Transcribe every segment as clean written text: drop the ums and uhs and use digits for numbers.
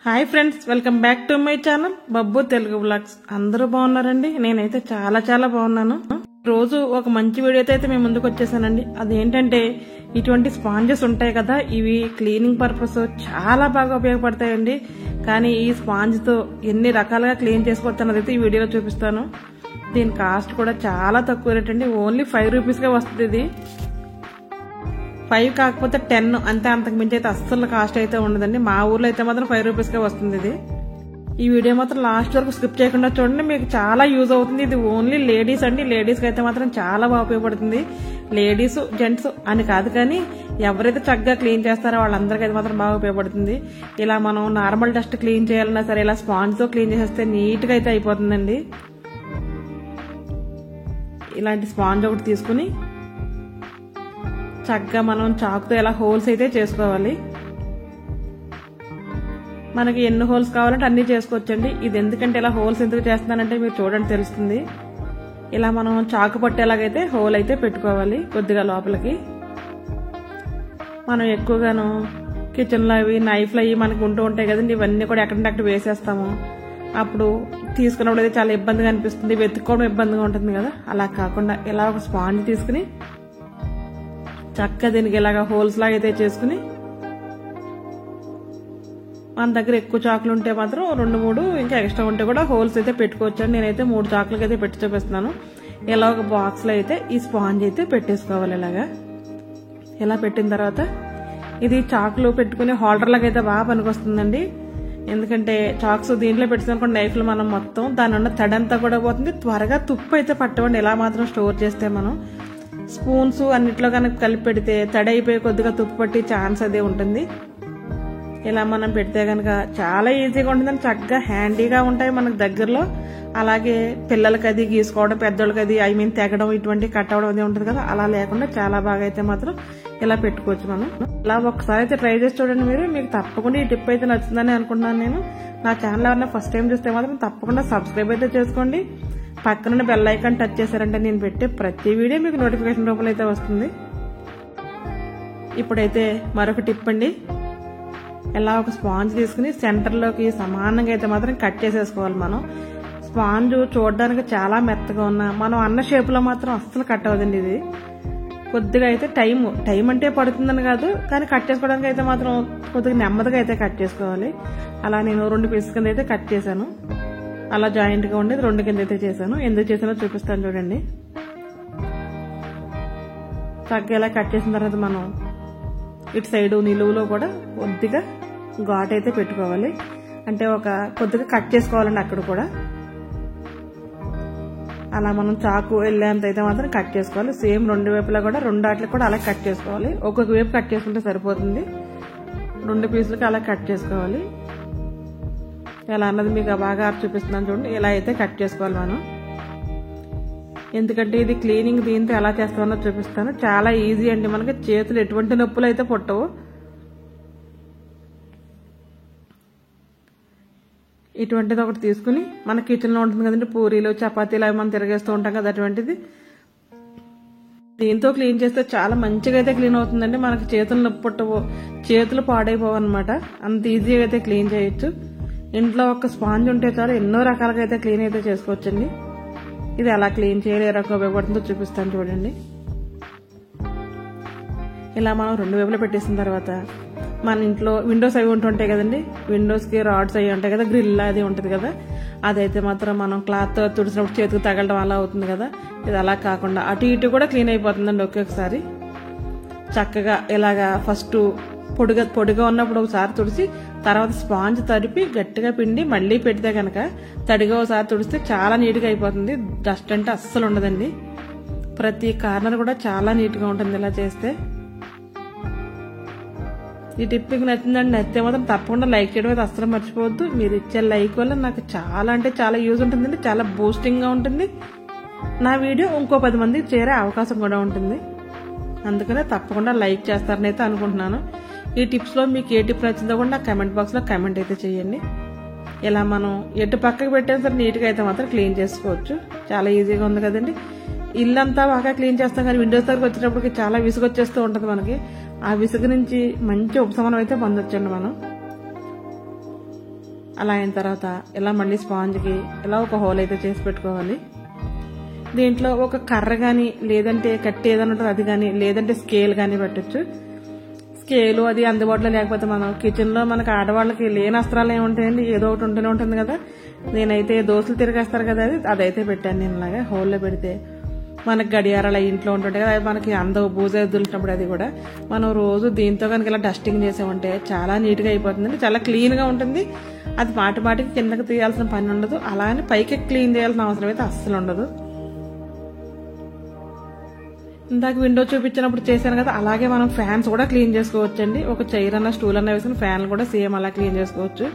Hi friends, welcome back to my channel Babbu Telugu blogs. అందరూ బాగున్నారండి? నేనైతే చాలా బాగున్నాను. రోజు ఒక మంచి వీడియోతో అయితే మేము ముందుకు వచ్చేసానండి. అదేంటంటే ఇటువంటి స్పాంజెస్ ఉంటాయి కదా, ఇవి క్లీనింగ్ పర్పస్ చాలా బాగా ఉపయోగపడతాయండి. కానీ ఈ స్పాంజ్ తో ఎన్ని రకాలుగా క్లీన్ చేసుకోవచ్చు అన్నది అయితే ఈ వీడియోలో చూపిస్తాను. దీని కాస్ట్ కూడా చాలా తక్కువ రేట్ అండి. ఓన్లీ 5 రూపీస్కే వస్తుంది. ఇది 5 కాకపోతే 10 అంతే, అంతకు మించి అయితే అస్సలు కాస్ట్ అయితే ఉండదండి. మా ఊర్లో అయితే మాత్రం 5 రూపీస్కే వస్తుంది ఇది. ఈ వీడియో మాత్రం లాస్ట్ వరకు స్కిప్ చేయకుండా చూడండి, మీకు చాలా యూజ్ అవుతుంది. ఇది ఓన్లీ లేడీస్ అండి. లేడీస్కి అయితే మాత్రం చాలా బాగా ఉపయోగపడుతుంది. లేడీస్ జెంట్స్ అని కాదు, కానీ ఎవరైతే చక్కగా క్లీన్ చేస్తారో వాళ్ళందరికీ అయితే మాత్రం బాగా ఉపయోగపడుతుంది. ఇలా మనం నార్మల్ డస్ట్ క్లీన్ చేయాలన్నా సరే ఇలా స్పాంజ్ తో క్లీన్ చేసేస్తే నీట్ గా అయితే అయిపోతుందండి. ఇలాంటి స్పాంజ్ ఒకటి తీసుకుని చక్కగా మనం చాకుతో ఇలా హోల్స్ అయితే చేసుకోవాలి. మనకి ఎన్ని హోల్స్ కావాలంటే అన్ని చేసుకోవచ్చండి. ఇది ఎందుకంటే ఇలా హోల్స్ ఎందుకు చేస్తున్నానంటే మీరు చూడండి తెలుస్తుంది. ఇలా మనం చాకు పట్టేలాగైతే హోల్ అయితే పెట్టుకోవాలి కొద్దిగా లోపలికి. మనం ఎక్కువగాను కిచెన్లో అవి నైఫ్లు అవి మనకు ఉంటూ ఉంటాయి కదండి, ఇవన్నీ కూడా ఎక్కడంటే అక్కడ వేసేస్తాము. అప్పుడు తీసుకున్నప్పుడు అయితే చాలా ఇబ్బందిగా అనిపిస్తుంది, వెతుక్కోవడం ఇబ్బందిగా ఉంటుంది కదా. అలా కాకుండా ఇలా ఒక స్పాంజ్ తీసుకుని చక్కగా దీనికి ఇలాగా హోల్స్ లాగా అయితే చేసుకుని, మన దగ్గర ఎక్కువ చాకులు ఉంటే మాత్రం 2-3 ఇంకా ఎక్స్ట్రా ఉంటే కూడా హోల్స్ అయితే పెట్టుకోవచ్చు. నేనైతే 3 చాకులకి అయితే పెట్టి చూపిస్తున్నాను. ఇలా ఒక బాక్స్ లో అయితే ఈ స్పాంజ్ అయితే పెట్టేసుకోవాలి. ఇలా పెట్టిన తర్వాత ఇది చాకులు పెట్టుకుని హోల్డర్ లాగా అయితే బాగా పనికొస్తుందండి. ఎందుకంటే చాక్స్ దీంట్లో పెట్టిన నైఫ్లు మనం మొత్తం దాని ఉన్న తడంతా కూడా పోతుంది. త్వరగా తుప్పు అయితే పట్టవండి ఇలా మాత్రం స్టోర్ చేస్తే. మనం స్పూన్స్ అన్నిట్లో కనుక కలిపి పెడితే తడి అయిపోయి కొద్దిగా తుప్పు పట్టి ఛాన్స్ అదే ఉంటుంది. ఇలా మనం పెడితే కనుక చాలా ఈజీగా ఉంటుందని, చక్కగా హ్యాండీగా ఉంటాయి మనకు దగ్గరలో. అలాగే పిల్లలకి అది గీసుకోవడం, పెద్దోళ్ళకి అది తెగడం ఇటువంటి కట్ అవడం అది ఉంటుంది కదా, అలా లేకుండా చాలా బాగా అయితే మాత్రం ఇలా పెట్టుకోవచ్చు మనం. ఇలా ఒకసారి అయితే ట్రై చేసి చూడండి మీరు. మీకు తప్పకుండా ఈ టిప్ అయితే నచ్చిందని అనుకుంటున్నాను నేను. నా ఛానల్ ఎవరైనా ఫస్ట్ టైం చూస్తే మాత్రం తప్పకుండా సబ్స్క్రైబ్ అయితే చేసుకోండి. పక్కన బెల్ ఐకాన్ టచ్ చేశారంటే నేను పెట్టే ప్రతి వీడియో మీకు నోటిఫికేషన్ రూపంలో అయితే వస్తుంది. ఇప్పుడైతే మరొక టిప్ అండి. ఇలా ఒక స్పాంజ్ తీసుకుని సెంటర్లోకి సమానంగా అయితే మాత్రం కట్ చేసేసుకోవాలి. మనం స్పాంజ్ చూడడానికి చాలా మెత్తగా ఉన్నా మనం అన్న షేప్ లో మాత్రం అస్సలు కట్ అవ్వదండి. ఇది కొద్దిగా అయితే టైం అంటే పడుతుందని కాదు, కానీ కట్ చేసుకోవడానికి అయితే మాత్రం కొద్దిగా నెమ్మదిగా అయితే కట్ చేసుకోవాలి. అలా నేను 2 పీసెస్ కింద అయితే కట్ చేశాను. అలా జాయింట్ గా ఉండేది 2 కింద అయితే చేశాను. ఎందుకు చేసానో చూపిస్తాను చూడండి. చక్కగా ఇలా కట్ చేసిన తర్వాత మనం ఇటు సైడ్ నిలువులో కూడా కొద్దిగా ఘాట్ అయితే పెట్టుకోవాలి. అంటే ఒక కొద్దిగా కట్ చేసుకోవాలండి అక్కడ కూడా. అలా మనం చాకు వెళ్ళేంత అయితే మాత్రం కట్ చేసుకోవాలి. సేమ్ 2 వైపులా కూడా 2 ఆటలకు కూడా అలా కట్ చేసుకోవాలి. ఒక్కొక్క వైపు కట్ చేసుకుంటే సరిపోతుంది. 2 పీసులకి అలా కట్ చేసుకోవాలి. ఎలా అన్నది మీకు బాగా చూపిస్తున్నాను చూడండి. ఇలా అయితే కట్ చేసుకోవాలి మనం. ఎందుకంటే ఇది క్లీనింగ్ దీంతో ఎలా చేస్తామో చూపిస్తాను. చాలా ఈజీ అండి. మనకి చేతులు ఎటువంటి నొప్పులు అయితే పుట్టవు. ఇటువంటిది ఒకటి తీసుకుని మన కిచెన్ లో ఉంటుంది కదండి, పూరీలు చపాతీలు అవి మనం తిరగేస్తూ ఉంటాం కదా, అటువంటిది దీంతో క్లీన్ చేస్తే చాలా మంచిగా అయితే క్లీన్ అవుతుందండి. మనకి చేతులు నొప్పి పుట్టవు, చేతులు పాడైపోవు అనమాట. అంత ఈజీగా అయితే క్లీన్ చేయొచ్చు. ఇంట్లో ఒక స్పాంజ్ ఉంటే చాలు ఎన్నో రకాలుగా అయితే క్లీన్ అయితే చేసుకోవచ్చండి. ఇది ఎలా క్లీన్ చేయాలి, ఏ రకంగా ఉపయోగపడుతుందో చూపిస్తాను చూడండి. ఇలా మనం 2 వైపులా పెట్టేసిన తర్వాత మన ఇంట్లో విండోస్ అవి ఉంటుంటాయి కదండి, విండోస్ కి రాడ్స్ అవి ఉంటాయి కదా, గ్రిల్ అది ఉంటుంది కదా, అదైతే మాత్రం మనం క్లాత్ తుడిచినప్పుడు చేతికి తగలడం అలా అవుతుంది కదా. ఇది అలా కాకుండా అటు ఇటు కూడా క్లీన్ అయిపోతుందండి ఒకేసారి. చక్కగా ఇలాగా ఫస్ట్ పొడిగా ఉన్నప్పుడు ఒకసారి తుడిచి తర్వాత స్పాంజ్ తడిపి గట్టిగా పిండి మళ్ళీ పెడితే కనుక తడిగా ఒకసారి తుడిస్తే చాలా నీట్గా అయిపోతుంది. డస్ట్ అంటే అస్సలు ఉండదండి. ప్రతి కార్నర్ కూడా చాలా నీట్గా ఉంటుంది ఇలా చేస్తే. ఈ టిప్ మీకు నచ్చిందండి. నచ్చితే మాత్రం తప్పకుండా లైక్ చేయడం అయితే అస్సలు మర్చిపోవద్దు. మీరు ఇచ్చే లైక్ వల్ల నాకు చాలా అంటే చాలా యూజ్ ఉంటుందండి. చాలా బూస్టింగ్ గా ఉంటుంది. నా వీడియో ఇంకో 10 మందికి చేరే అవకాశం కూడా ఉంటుంది. అందుకనే తప్పకుండా లైక్ చేస్తారని అయితే అనుకుంటున్నాను. ఈ టిప్స్ లో మీకు ఏ టిప్ నచ్చిందో కూడా నాకు కమెంట్ బాక్స్ లో కమెంట్ అయితే చేయండి. ఇలా మనం ఎటు పక్కకు పెట్టినా సరే నీట్ గా అయితే మాత్రం క్లీన్ చేసుకోవచ్చు. చాలా ఈజీగా ఉంది కదండి. ఇల్లంతా బాగా క్లీన్ చేస్తాం, కానీ విండోస్ దగ్గరకు వచ్చేటప్పటికి చాలా విసుగు వచ్చేస్తూ ఉంటుంది మనకి. ఆ విసుగు నుంచి మంచి ఉపశమనం అయితే పొందొచ్చండి మనం. అలా అయిన తర్వాత ఇలా మళ్ళీ స్పాంజ్కి ఇలా ఒక హోల్ అయితే చేసి పెట్టుకోవాలి. దీంట్లో ఒక కర్ర కానీ లేదంటే కట్టి ఏదైనా ఉంటుంది అది కానీ లేదంటే స్కేల్ కానీ పెట్టచ్చు. స్కేలు అది అందుబాటులో లేకపోతే మనం కిచెన్లో మనకు ఆడవాళ్ళకి లేని అస్త్రాలు ఏముంటాయండి, ఏదో ఒకటి ఉంటూనే ఉంటుంది కదా. నేనైతే దోశలు తిరిగేస్తారు కదా అదైతే పెట్టాను నేను. ఇలాగా హోల్లో పెడితే మనకి గడియారాలు ఇంట్లో ఉంటుంటాయి కదా, అది మనకి అందవు బూజ వదులుతున్నప్పుడు అది కూడా మనం రోజు దీంతో కనుక ఇలా డస్టింగ్ చేసామంటే చాలా నీట్గా అయిపోతుందండి, చాలా క్లీన్గా ఉంటుంది. అది మాటికి కిందకి తీయాల్సిన పని ఉండదు, అలానే పైకి క్లీన్ చేయాల్సిన అవసరం అయితే అస్సలు ఉండదు. ఇందాక విండో చూపించినప్పుడు చేశాను కదా, అలాగే మనం ఫ్యాన్స్ కూడా క్లీన్ చేసుకోవచ్చండి. ఒక చైర్ అన్న స్టూల్ అన్న వేసుకుని ఫ్యాన్లు కూడా సేమ్ అలా క్లీన్ చేసుకోవచ్చు.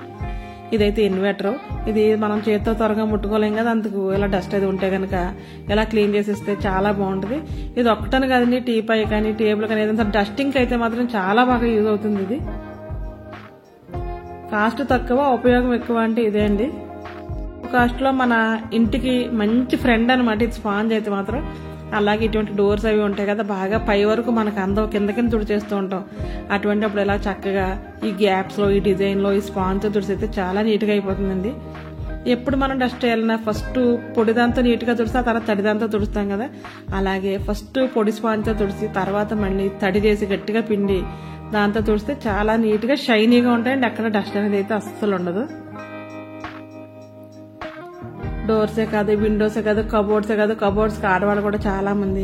ఇదైతే ఇన్వర్టర్, ఇది మనం చేతితో త్వరగా ముట్టుకోలేం కదా, అందుకు ఇలా డస్ట్ అది ఉంటే కనుక ఇలా క్లీన్ చేసేస్తే చాలా బాగుంటుంది. ఇది ఒక్కటని కదండి, టీపై కానీ టేబుల్ కానీ ఏదైనా డస్టింగ్ అయితే మాత్రం చాలా బాగా యూజ్ అవుతుంది. ఇది కాస్ట్ తక్కువ ఉపయోగం ఎక్కువ అంటే ఇదే అండి. కాస్ట్ లో మన ఇంటికి మంచి ఫ్రెండ్ అనమాట ఇది స్పాంజ్ అయితే మాత్రం. అలాగే ఇటువంటి డోర్స్ అవి ఉంటాయి కదా, బాగా పై వరకు మనకు అందం కింద తుడిచేస్తూ ఉంటాం. అటువంటి అప్పుడు ఇలా చక్కగా ఈ గ్యాప్స్ లో ఈ డిజైన్ లో ఈ స్పాంజ్ తుడిచేస్తే చాలా నీట్గా అయిపోతుందండి. ఎప్పుడు మనం డస్ట్ వేయాలన్నా ఫస్ట్ పొడిదాంతో నీట్గా తుడిస్తే ఆ తర్వాత తడిదాంతో తుడుస్తాం కదా, అలాగే ఫస్ట్ పొడి స్పాంజ్తో తుడిచి తర్వాత మళ్ళీ తడి చేసి గట్టిగా పిండి దాంతో తుడిస్తే చాలా నీట్గా షైనీగా ఉంటాయండి. అక్కడ డస్ట్ అనేది అయితే అస్సలు ఉండదు. డోర్సే కాదు, విండోసే కాదు, కబోర్డ్సే కాదు, కబోర్డ్స్కి ఆడవాళ్ళు కూడా చాలా మంది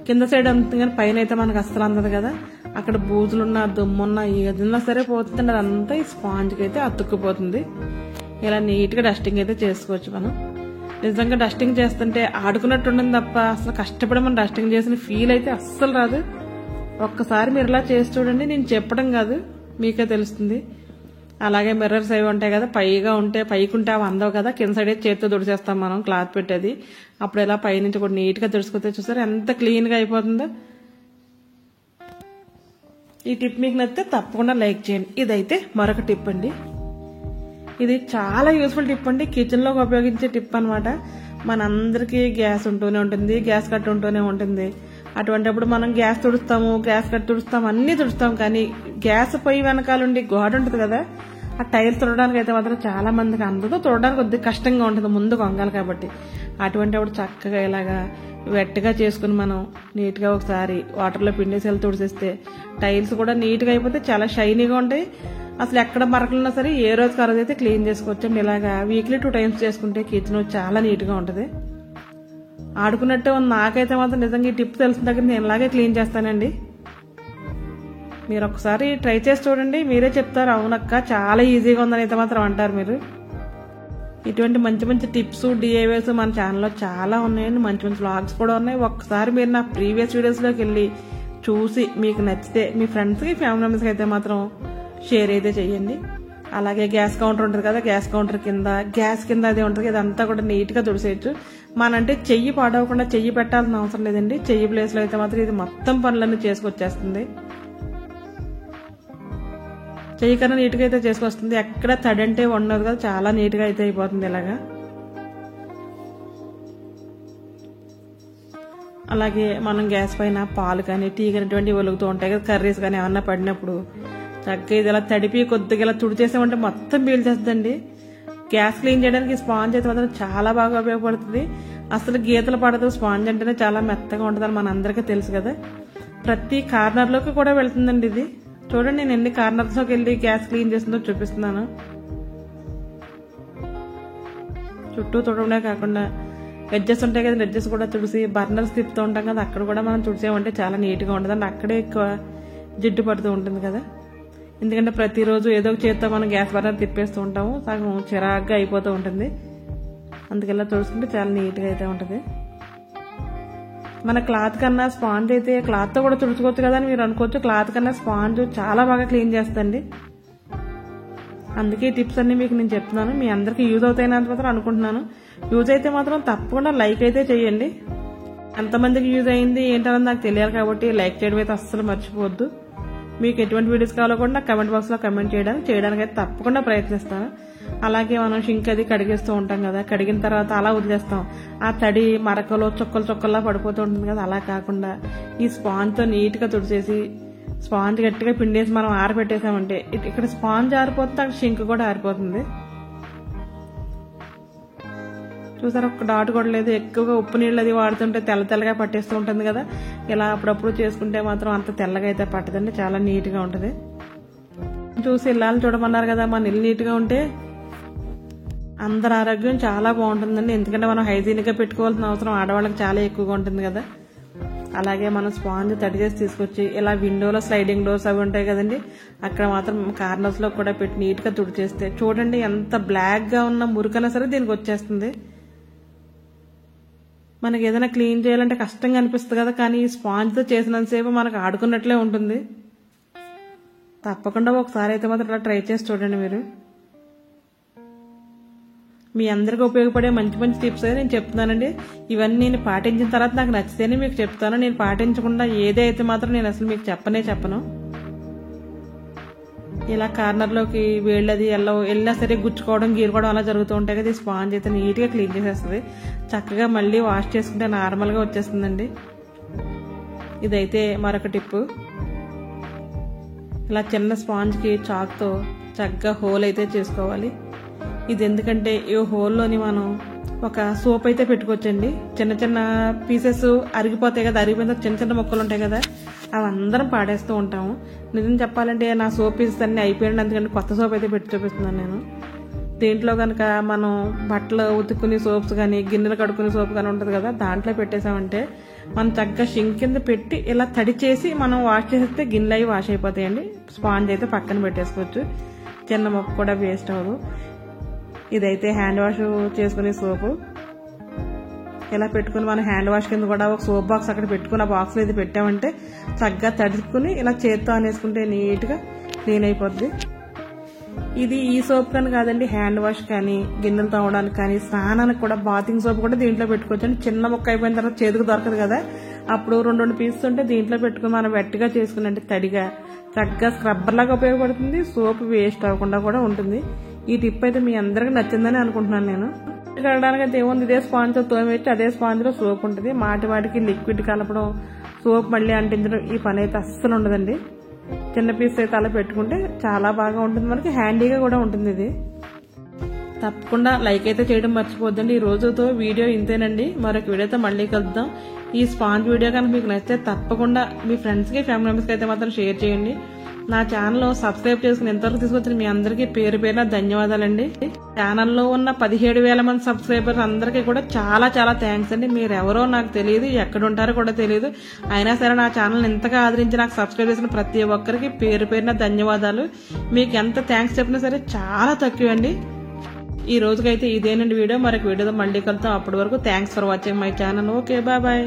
కింద సైడ్ అందుతుంది కానీ పైన అయితే మనకు అస్సలు అందదు కదా. అక్కడ బూజులున్నా దుమ్మున్నా ఏదన్నా సరే పోతుందండి, అదంతా ఈ స్పాంజ్కి అయితే అతుక్కుపోతుంది. ఇలా నీట్గా డస్టింగ్ అయితే చేసుకోవచ్చు మనం. నిజంగా డస్టింగ్ చేస్తుంటే ఆడుకున్నట్టు ఉండదు తప్ప అసలు కష్టపడి మనం డస్టింగ్ చేసిన ఫీల్ అయితే అస్సలు రాదు. ఒక్కసారి మీరు ఇలా చేసి చూడండి, నేను చెప్పడం కాదు మీకే తెలుస్తుంది. అలాగే మిర్రర్స్ అవి ఉంటాయి కదా, పైకి ఉంటే అవి అందవు కదా, కింద సైడ్ చేతితో తుడిచేస్తాం మనం క్లాత్ పెట్టేది. అప్పుడు ఇలా పైనుంచి కూడా నీట్గా తుడుచుకుంటే చూసారు ఎంత క్లీన్గా అయిపోతుందో. ఈ టిప్ మీకు నచ్చితే తప్పకుండా లైక్ చేయండి. ఇదైతే మరొక టిప్ అండి, ఇది చాలా యూస్ఫుల్ టిప్ అండి, కిచెన్లో ఉపయోగించే టిప్ అనమాట. మనందరికీ గ్యాస్ ఉంటూనే ఉంటుంది, గ్యాస్ కట్టు ఉంటూనే ఉంటుంది. అటువంటిప్పుడు మనం గ్యాస్ తుడుస్తాము, గ్యాస్ కట్టు తుడుస్తాము, అన్ని తుడుస్తాం. కానీ గ్యాస్ పొయ్యి వెనకాలండి గోడ ఉంటుంది కదా, ఆ టైల్స్ తుడడానికి అయితే మాత్రం చాలా మందికి అందదు, తుడడానికి కొద్దిగా కష్టంగా ఉంటుంది ముందు కొంగాలి కాబట్టి. అటువంటి అప్పుడు చక్కగా ఇలాగా వెట్గా చేసుకుని మనం నీట్గా ఒకసారి వాటర్లో పిండేసి వెళ్ళి తుడిచేస్తే టైల్స్ కూడా నీట్గా అయిపోతే చాలా షైనీగా ఉంటాయి. అసలు ఎక్కడ మరకలున్నా సరే ఏ రోజుకి ఆ రోజు అయితే క్లీన్ చేసుకోవచ్చండి. ఇలాగా వీక్లీ 2 times చేసుకుంటే కిచెన్ చాలా నీట్గా ఉంటుంది. ఆడుకున్నట్టే ఉంది. నాకైతే మాత్రం నిజంగా ఈ టిప్ తెలిసిన దగ్గర నేను ఇలాగే క్లీన్ చేస్తానండి. మీరు ఒకసారి ట్రై చేసి చూడండి, మీరే చెప్తారు అవునక్క చాలా ఈజీగా ఉందని అయితే మాత్రం అంటారు మీరు. ఇటువంటి మంచి మంచి టిప్స్ డిఐవైస్ మన ఛానల్లో చాలా ఉన్నాయండి, మంచి మంచి వ్లాగ్స్ కూడా ఉన్నాయి. ఒక్కసారి మీరు నా ప్రీవియస్ వీడియోస్లోకి వెళ్ళి చూసి మీకు నచ్చితే మీ ఫ్రెండ్స్కి ఫ్యామిలీ మెంబర్స్కి అయితే మాత్రం షేర్ అయితే చేయండి. అలాగే గ్యాస్ కౌంటర్ ఉంటుంది కదా, గ్యాస్ కౌంటర్ కింద గ్యాస్ కింద అది ఉంటుంది, ఇదంతా కూడా నీట్గా తుడిసేయచ్చు. మనంటే చెయ్యి పాడవకుండా చెయ్యి పెట్టాల్సిన అవసరం లేదండి. చెయ్యి ప్లేస్లో అయితే మాత్రం ఇది మొత్తం పనులన్నీ చేసుకొచ్చేస్తుంది. చెయ్యి కన్నా నీట్గా అయితే చేసుకొస్తుంది, ఎక్కడ తడంటే ఉండదు కదా, చాలా నీట్గా అయితే అయిపోతుంది ఇలాగా. అలాగే మనం గ్యాస్ పైన పాలు కానీ టీ కానీ ఇటువంటివి వెలుగుతూ ఉంటాయి కదా, కర్రీస్ కానీ ఏమన్నా పడినప్పుడు చక్కగా ఇది ఇలా తడిపి కొద్దిగా ఇలా తుడిచేసామంటే మొత్తం పీల్చేస్తుందండి. గ్యాస్ క్లీన్ చేయడానికి స్పాంజ్ అయితే మాత్రం చాలా బాగా ఉపయోగపడుతుంది. అసలు గీతలు పడదు, స్పాంజ్ అంటేనే చాలా మెత్తగా ఉంటుందని మన అందరికీ తెలుసు కదా. ప్రతి కార్నర్లోకి కూడా వెళ్తుందండి ఇది. చూడండి నేను ఎన్ని కార్నర్స్లోకి వెళ్ళి గ్యాస్ క్లీన్ చేస్తుందో చూపిస్తున్నాను. చుట్టూ తుడవడే కాకుండా ఎడ్జెస్ ఉంటాయి కదా, ఎడ్జెస్ కూడా తుడిసి బర్నర్స్ తిప్పుతూ ఉంటాం కదా, అక్కడ కూడా మనం తుడిసేమంటే చాలా నీట్గా ఉంటుందండి. అక్కడే ఎక్కువ జిడ్డు పడుతూ ఉంటుంది కదా, ఎందుకంటే ప్రతిరోజు ఏదో ఒక చేత్తో మనం గ్యాస్ బర్నర్ తిప్పేస్తూ ఉంటాము, సగం చిరాగ్గా అయిపోతూ ఉంటుంది. అందుకల్లా తుడుచుకుంటే చాలా నీట్గా అయితే ఉంటుంది. మన క్లాత్ కన్నా స్పాంజ్ అయితే క్లాత్తో కూడా తుడుచుకోవచ్చు కదా అని మీరు అనుకోవచ్చు, క్లాత్ కన్నా స్పాంజ్ చాలా బాగా క్లీన్ చేస్తుంది. అందుకే ఈ టిప్స్ అన్ని మీకు నేను చెప్తున్నాను, మీ అందరికీ యూజ్ అవుతాయని మాత్రం అనుకుంటున్నాను. యూజ్ అయితే మాత్రం తప్పకుండా లైక్ అయితే చేయండి. ఎంతమందికి యూజ్ అయింది ఏంటన్నది నాకు తెలియాలి కాబట్టి లైక్ చేయడం అయితే అస్సలు మర్చిపోవద్దు. మీకు ఎటువంటి వీడియోస్ కావాలో కూడా నాకు కమెంట్ బాక్స్లో కమెంట్ చేయడానికి అయితే తప్పకుండా ప్రయత్నిస్తాను. అలాగే మనం షింక్ అది కడిగేస్తూ ఉంటాం కదా, కడిగిన తర్వాత అలా వదిలేస్తాం, ఆ తడి మరకలో చొక్కల్లా పడిపోతూ ఉంటుంది కదా, అలా కాకుండా ఈ స్పాంజ్తో నీట్గా తుడిచేసి స్పాంజ్ గట్టిగా పిండేసి మనం ఆరబెట్టేసామంటే ఇక్కడ స్పాంజ్ ఆరిపోతుంది, అక్కడ షింక్ కూడా ఆరిపోతుంది. చూసారా, ఒక్క డాట్ కూడా లేదు. ఎక్కువగా ఉప్పు నీళ్ళు అది వాడుతుంటే తెల్లగా పట్టేస్తూ ఉంటుంది కదా, ఇలా అప్పుడప్పుడు చేసుకుంటే మాత్రం అంత తెల్లగా అయితే పట్టదండి, చాలా నీట్గా ఉంటుంది. చూసి ఇల్లాలని చూడమన్నారు కదా, మన ఇల్లు నీట్గా ఉంటే అందరి ఆరోగ్యం చాలా బాగుంటుందండి. ఎందుకంటే మనం హైజీనిక్గా పెట్టుకోవాల్సిన అవసరం ఆడవాళ్ళకి చాలా ఎక్కువగా ఉంటుంది కదా. అలాగే మనం స్పాంజ్ తడి చేసి తీసుకొచ్చి ఇలా విండోలో స్లైడింగ్ డోర్స్ అవి ఉంటాయి కదండి, అక్కడ మాత్రం కార్నర్స్ లో కూడా పెట్టి నీట్ గా తుడిచేస్తే చూడండి ఎంత బ్లాక్ గా ఉన్న మురికైనా సరే దీనికి వచ్చేస్తుంది. మనకి ఏదైనా క్లీన్ చేయాలంటే కష్టంగా అనిపిస్తుంది కదా, కానీ ఈ స్పాంజ్ తో చేసినంతసేపు మనకు ఆడుకున్నట్లే ఉంటుంది. తప్పకుండా ఒకసారి అయితే మాత్రం ఇట్లా ట్రై చేసి చూడండి. మీరు మీ అందరికీ ఉపయోగపడే మంచి మంచి టిప్స్ నేను చెప్తున్నానండి. ఇవన్నీ నేను పాటించిన తర్వాత నాకు నచ్చితేనే మీకు చెప్తాను. నేను పాటించకుండా ఏదైతే మాత్రం నేను అసలు మీకు చెప్పను. ఇలా కార్నర్లోకి వేళ్ళది వెళ్ళినా సరే గుచ్చుకోవడం గీరుకోవడం అలా జరుగుతూ ఉంటాయి కదా, ఈ స్పాంజ్ అయితే నీట్గా క్లీన్ చేసేస్తుంది. చక్కగా మళ్ళీ వాష్ చేసుకుంటే నార్మల్గా వచ్చేస్తుందండి. ఇదైతే మరొక టిప్పు. ఇలా చిన్న స్పాంజ్కి చాక్తో చక్కగా హోల్ అయితే చేసుకోవాలి. ఇది ఎందుకంటే ఈ హోల్లోని మనం ఒక సోప్ అయితే పెట్టుకోవచ్చండి. చిన్న చిన్న పీసెస్ అరిగిపోతాయి కదా, అరిగిపోయిన చిన్న చిన్న మొక్కలు ఉంటాయి కదా, అవి అందరం పాడేస్తూ ఉంటాము. నిజం చెప్పాలంటే నా సోప్ పీసెస్ అన్ని అయిపోయాడు, అందుకంటే కొత్త సోప్ అయితే పెట్టి చూపిస్తున్నాను నేను. దీంట్లో కనుక మనం బట్టలు ఉతుక్కునే సోప్స్ కానీ గిన్నెలు కడుక్కునే సోప్ కానీ ఉంటుంది కదా, దాంట్లో పెట్టేసామంటే మనం చక్కగా షింక్ కింద పెట్టి ఇలా తడి చేసి మనం వాష్ చేస్తే గిన్నెలు అవి వాష్ అయిపోతాయండి. స్పాంజ్ అయితే పక్కన పెట్టేసుకోవచ్చు, చిన్న మొక్క కూడా వేస్ట్ అవ్వదు. ఇదైతే హ్యాండ్ వాష్ చేసుకునే సోపు. ఇలా పెట్టుకుని మనం హ్యాండ్ వాష్ కింద కూడా ఒక సోప్ బాక్స్ అక్కడ పెట్టుకుని ఆ బాక్స్లో అయితే పెట్టామంటే చక్కగా తడుచుకుని ఇలా చేత్తో అనేసుకుంటే నీట్గా క్లీన్ అయిపోద్ది. ఇది ఈ సోప్ కానీ కాదండి, హ్యాండ్ వాష్ కానీ గిన్నెలు తోమడానికి కానీ స్నానానికి కూడా బాతింగ్ సోప్ కూడా దీంట్లో పెట్టుకోవచ్చు అండి. చిన్న మొక్క అయిపోయిన తర్వాత చేతికి దొరకదు కదా, అప్పుడు రెండు పీసెస్ ఉంటే దీంట్లో పెట్టుకుని మనం వెట్టిగా చేసుకుని అంటే తడిగా చక్కగా స్క్రబ్బర్ లాగా ఉపయోగపడుతుంది. సోప్ వేస్ట్ అవ్వకుండా కూడా ఉంటుంది. ఈ టిప్ అయితే మీ అందరికి నచ్చిందని అనుకుంటున్నాను నేను. కడగడానికి అయితే ఏముంది, ఇదే స్పాంజ్ తో తోమేసి అదే స్పాంజ్ లో సోప్ ఉంటుంది. మాటికి లిక్విడ్ కలపడం, సోప్ మళ్ళీ అంటించడం ఈ పని అయితే అస్సలు ఉండదండి. చిన్న పీస్ అయితే అలా పెట్టుకుంటే చాలా బాగా ఉంటుంది, మనకి హ్యాండీగా కూడా ఉంటుంది. ఇది తప్పకుండా లైక్ అయితే చేయడం మర్చిపోద్దండి. ఈ రోజుతో వీడియో ఇంతేనండి, మరొక వీడియోతో మళ్ళీ కలుద్దాం. ఈ స్పాంజ్ వీడియో కనుక మీకు నచ్చితే తప్పకుండా మీ ఫ్రెండ్స్కి ఫ్యామిలీ మెంబర్స్కి అయితే మాత్రం షేర్ చేయండి. నా ఛానల్ సబ్స్క్రైబ్ చేసుకుని ఎంతవరకు తీసుకొచ్చిన మీ అందరికీ పేరు పేరున ధన్యవాదాలండి. ఛానల్లో ఉన్న 17,000 మంది సబ్స్క్రైబర్స్ అందరికీ కూడా చాలా చాలా థ్యాంక్స్ అండి. మీరు ఎవరో నాకు తెలియదు, ఎక్కడుంటారో కూడా తెలియదు, అయినా సరే నా ఛానల్ ఎంతగా ఆదరించి నాకు సబ్స్క్రైబ్ చేసిన ప్రతి ఒక్కరికి పేరు పేరున ధన్యవాదాలు. మీకు ఎంత థ్యాంక్స్ చెప్పినా సరే చాలా తక్కువ అండి. ఈ రోజుకైతే ఇదేనండి వీడియో, మరొక వీడియోతో మళ్ళీ కలుద్దాం. అప్పటి వరకు thanks for watching my channel. Okay, bye.